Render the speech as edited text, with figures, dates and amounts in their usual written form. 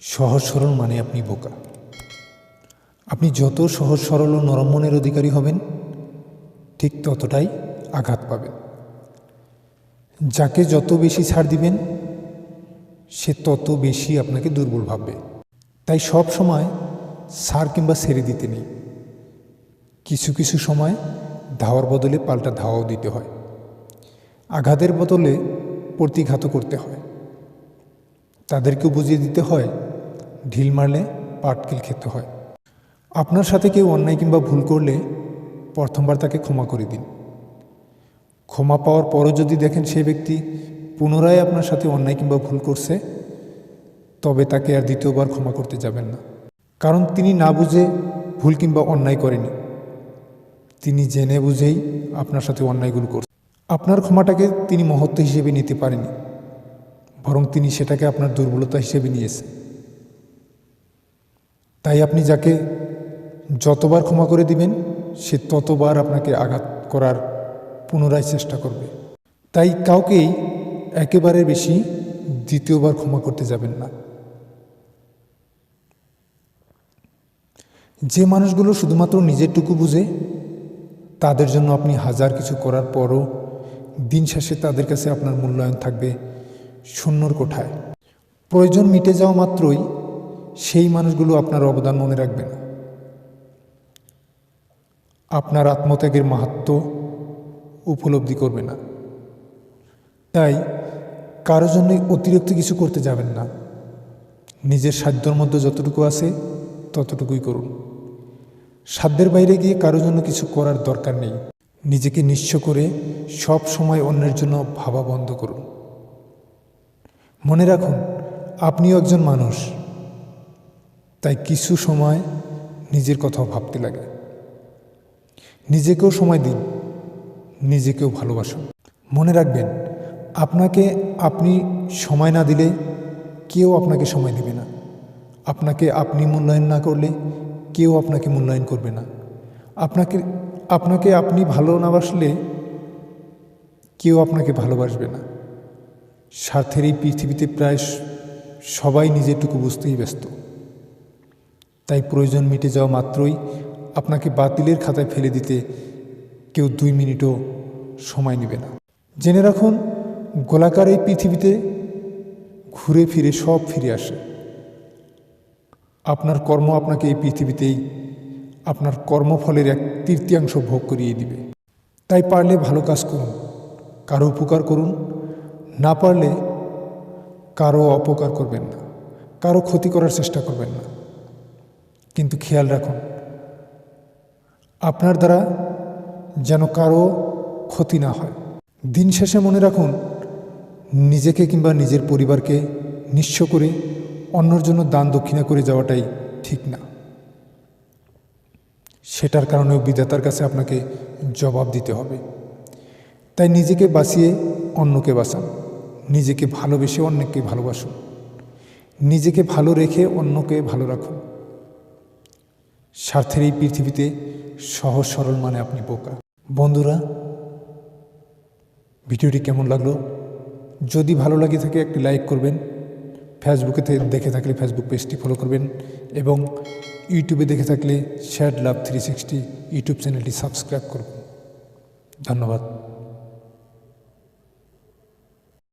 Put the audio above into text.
সহজ সরল মানে আপনি বোকা। আপনি যত সহজ সরল ও নরম মনের অধিকারী হবেন, ঠিক ততটাই আঘাত পাবেন। যাকে যত বেশি ছাড় দিবেন, সে তত বেশি আপনাকে দুর্বল ভাববে। তাই সব সময় ছাড় কিংবা ছেড়ে দিতে নেই। কিছু কিছু সময় ধাওয়ার বদলে পাল্টা ধাওয়াও দিতে হয়। আঘাতের বদলে প্রতিঘাতও করতে হয়। তাদেরকেও বুঝিয়ে দিতে হয়, ঢিল মারলে পাটকেল খেতে হয়। আপনার সাথে কেউ অন্যায় কিংবা ভুল করলে প্রথমবার তাকে ক্ষমা করে দিন। ক্ষমা পাওয়ার পরও যদি দেখেন সে ব্যক্তি পুনরায় আপনার সাথে অন্যায় কিংবা ভুল করছে, তবে তাকে আর দ্বিতীয়বার ক্ষমা করতে যাবেন না। কারণ তিনি না বুঝে ভুল কিংবা অন্যায় করেনি, তিনি জেনে বুঝেই আপনার সাথে অন্যায়গুলো করছেন। আপনার ক্ষমাটাকে তিনি মহত্ব হিসেবে নিতে পারেনি, বরং তিনি সেটাকে আপনার দুর্বলতা হিসেবে নিয়েছেন। তাই আপনি যাকে যতবার ক্ষমা করে দিবেন, সে ততবার আপনাকে আঘাত করার পুনরায় চেষ্টা করবে। তাই কাউকেই একেবারে বেশি দ্বিতীয়বার ক্ষমা করতে যাবেন না। যে মানুষগুলো শুধুমাত্র নিজেরটুকু বুঝে, তাদের জন্য আপনি হাজার কিছু করার পরও দিন শেষে তাদের কাছে আপনার মূল্যায়ন থাকবে শূন্যর কোঠায়। প্রয়োজন মিটে যাওয়া মাত্রই সেই মানুষগুলো আপনার অবদান মনে রাখবে না, আপনার আত্মত্যাগের মাহাত্ম্য উপলব্ধি করবে না। তাই কারো জন্যই অতিরিক্ত কিছু করতে যাবেন না। নিজের সাধ্যের মধ্যে যতটুকু আছে ততটুকুই করুন। সাধ্যের বাইরে গিয়ে কারো জন্য কিছু করার দরকার নেই। নিজেকে নিঃস্ব করে সব সময় অন্যের জন্য ভাবা বন্ধ করুন। মনে রাখুন, আপনিও একজন মানুষ, তাই কিছু সময় নিজের কথাও ভাবতে লাগে। নিজেকেও সময় দিন, নিজেকেও ভালোবাসুন। মনে রাখবেন, আপনাকে আপনি সময় না দিলে কেউ আপনাকে সময় দিবে না। আপনাকে আপনি মূল্যায়ন না করলে কেউ আপনাকে মূল্যায়ন করবে না। আপনাকে আপনি ভালো না বাসলে কেউ আপনাকে ভালোবাসবে না। স্বার্থের এই পৃথিবীতে প্রায় সবাই নিজেরটুকু বুঝতেই ব্যস্ত। তাই প্রয়োজন মিটে যাওয়া মাত্রই আপনাকে বাতিলের খাতায় ফেলে দিতে কেউ 2 মিনিটও সময় নেবে না। জেনে রাখুন, গোলাকার এই পৃথিবীতে ঘুরে ফিরে সব ফিরে আসে। আপনার কর্ম আপনাকে এই পৃথিবীতেই আপনার কর্মফলের 1/3 ভোগ করিয়ে দিবে। তাই পারলে ভালো কাজ করুন, কারো উপকার করুন। না পারলে কারো অপকার করবেন না, কারো ক্ষতি করার চেষ্টা করবেন না। কিন্তু খেয়াল রাখুন, আপনার দ্বারা যেন কারো ক্ষতি না হয়। দিন শেষে মনে রাখুন, নিজেকে কিংবা নিজের পরিবারকে নিঃস্ব করে অন্যর জন্য দান দক্ষিণা করে যাওয়াটাই ঠিক না। সেটার কারণেও বিধাতার কাছে আপনাকে জবাব দিতে হবে। তাই নিজেকে বাঁচিয়ে অন্যকে বাঁচান, নিজেকে ভালোবেসে অন্যকে ভালোবাসুন, নিজেকে ভালো রেখে অন্যকে ভালো রাখুন। স্বার্থের এই পৃথিবীতে সহজ সরল মানে আপনি বোকা। বন্ধুরা, ভিডিওটি কেমন লাগলো? যদি ভালো লাগে থাকে একটি লাইক করবেন। ফেসবুকে দেখে থাকলে ফেসবুক পেজটি ফলো করবেন এবং ইউটিউবে দেখে থাকলে শ্যাড লাভ 360 ইউটিউব চ্যানেলটি সাবস্ক্রাইব করবেন। ধন্যবাদ।